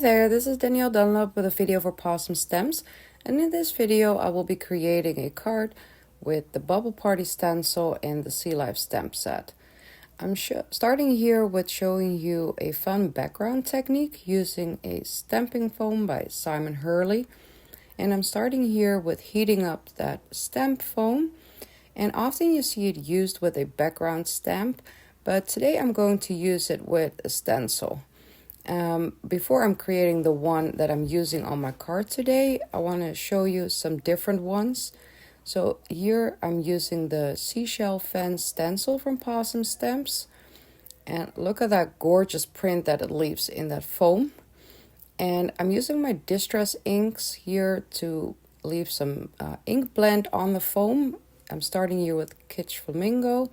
there, this is Danielle Dunlop with a video for Pawsome Stems, and in this video I will be creating a card with the Bubble Party stencil and the Sea Life stamp set. I'm starting here with showing you a fun background technique using a stamping foam by Simon Hurley, and I'm starting here with heating up that stamp foam, and often you see it used with a background stamp, but today I'm going to use it with a stencil. Before I'm creating the one that I'm using on my card today, I want to show you some different ones. So here I'm using the Seashell Fans stencil from Pawsome Stamps. And look at that gorgeous print that it leaves in that foam. And I'm using my distress inks here to leave some ink blend on the foam. I'm starting here with Kitsch Flamingo.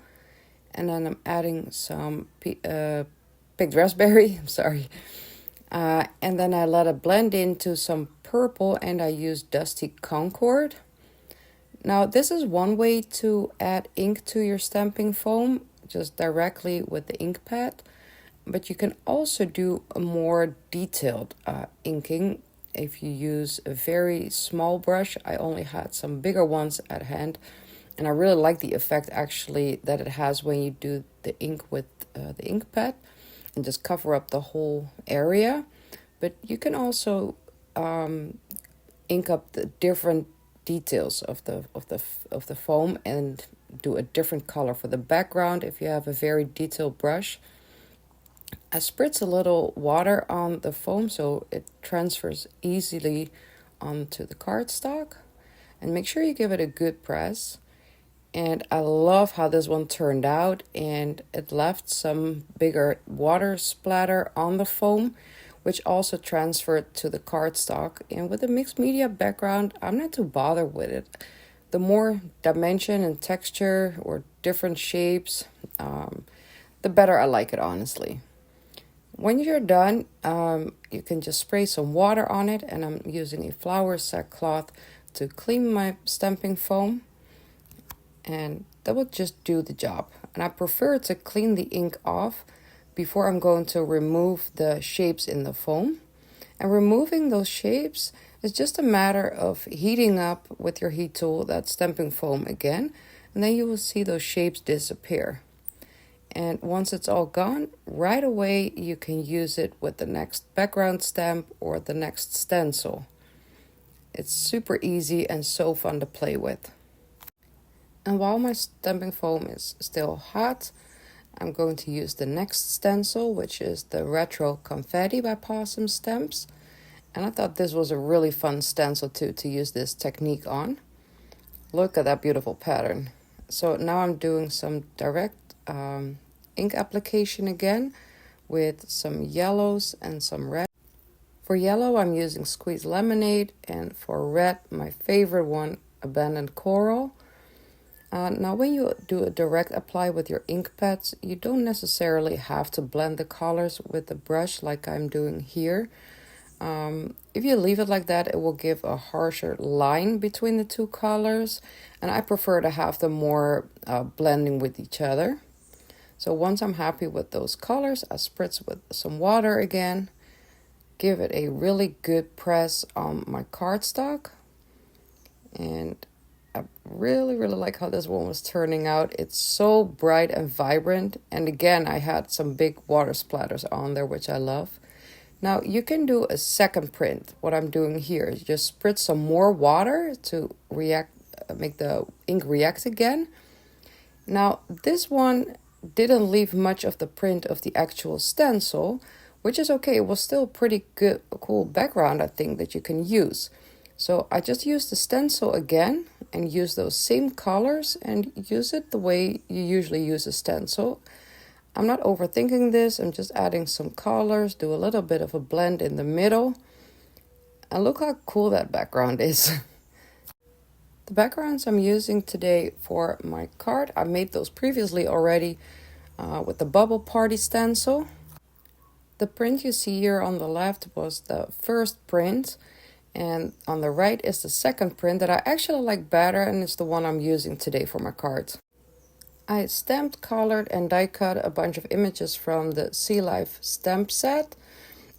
And then I'm adding some picked raspberry, I'm sorry. And then I let it blend into some purple and I use Dusty Concord. Now this is one way to add ink to your stamping foam, just directly with the ink pad. But you can also do a more detailed inking if you use a very small brush. I only had some bigger ones at hand. And I really like the effect actually that it has when you do the ink with the ink pad and just cover up the whole area. But you can also ink up the different details of the foam and do a different color for the background if you have a very detailed brush. I spritz a little water on the foam so it transfers easily onto the cardstock, and make sure you give it a good press. And I love how this one turned out, and it left some bigger water splatter on the foam, which also transferred to the cardstock. And with a mixed media background, I'm not too bothered with it. The more dimension and texture or different shapes, the better I like it, honestly. When you're done, you can just spray some water on it, and I'm using a flour sack cloth to clean my stamping foam. And that will just do the job. And I prefer to clean the ink off before I'm going to remove the shapes in the foam. And removing those shapes is just a matter of heating up with your heat tool that stamping foam again, and then you will see those shapes disappear. And once it's all gone, right away you can use it with the next background stamp or the next stencil. It's super easy and so fun to play with. And while my stamping foam is still hot, I'm going to use the next stencil, which is the Retro Confetti by Pawsome Stamps. And I thought this was a really fun stencil to use this technique on. Look at that beautiful pattern. So now I'm doing some direct ink application again with some yellows and some red. For yellow, I'm using Squeezed Lemonade, and for red, my favorite one, Abandoned Coral. Now when you do a direct apply with your ink pads, you don't necessarily have to blend the colors with the brush like I'm doing here. If you leave it like that, it will give a harsher line between the two colors, and I prefer to have them more blending with each other. So once I'm happy with those colors, I spritz with some water again, give it a really good press on my cardstock, and I really like how this one was turning out. It's so bright and vibrant. And again, I had some big water splatters on there, which I love. Now you can do a second print. What I'm doing here is just spritz some more water to make the ink react again. Now this one didn't leave much of the print of the actual stencil, which is okay. It was still pretty good, cool background, I think, that you can use. So I just used the stencil again and use those same colors and use it the way you usually use a stencil. I'm not overthinking this. I'm just adding some colors, do a little bit of a blend in the middle. And look how cool that background is. The backgrounds I'm using today for my card, I made those previously already with the Bubble Party stencil. The print you see here on the left was the first print. And on the right is the second print that I actually like better, and it's the one I'm using today for my card. I stamped, colored, and die cut a bunch of images from the Sea Life stamp set.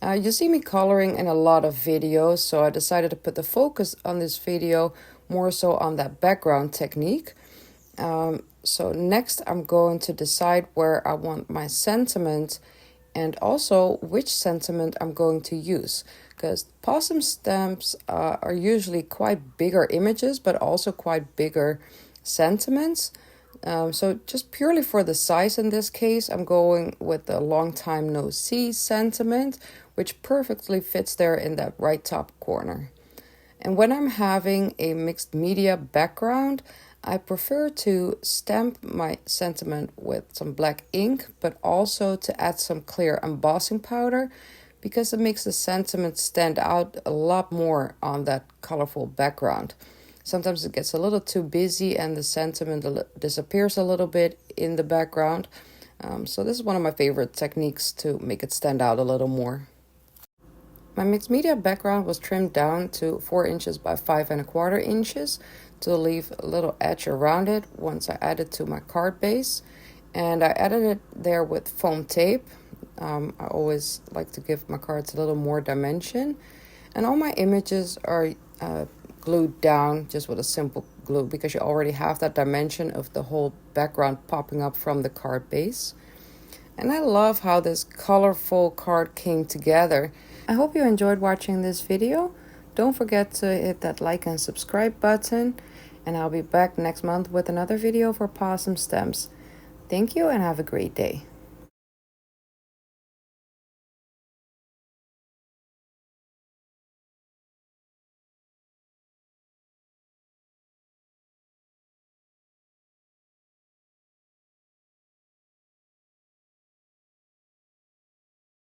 You see me coloring in a lot of videos, so I decided to put the focus on this video more so on that background technique. So next I'm going to decide where I want my sentiment and also which sentiment I'm going to use, because Pawsome stamps are usually quite bigger images but also quite bigger sentiments. So just purely for the size in this case, I'm going with the long time no see sentiment, which perfectly fits there in that right top corner. And when I'm having a mixed media background, I prefer to stamp my sentiment with some black ink, but also to add some clear embossing powder, because it makes the sentiment stand out a lot more on that colorful background. Sometimes it gets a little too busy and the sentiment disappears a little bit in the background. So this is one of my favorite techniques to make it stand out a little more. My mixed media background was trimmed down to 4 inches by 5¼ inches to leave a little edge around it once I added to my card base. And I added it there with foam tape. I always like to give my cards a little more dimension. And all my images are glued down just with a simple glue, because you already have that dimension of the whole background popping up from the card base. And I love how this colorful card came together. I hope you enjoyed watching this video. Don't forget to hit that like and subscribe button, and I'll be back next month with another video for Pawsome Stems. Thank you and have a great day.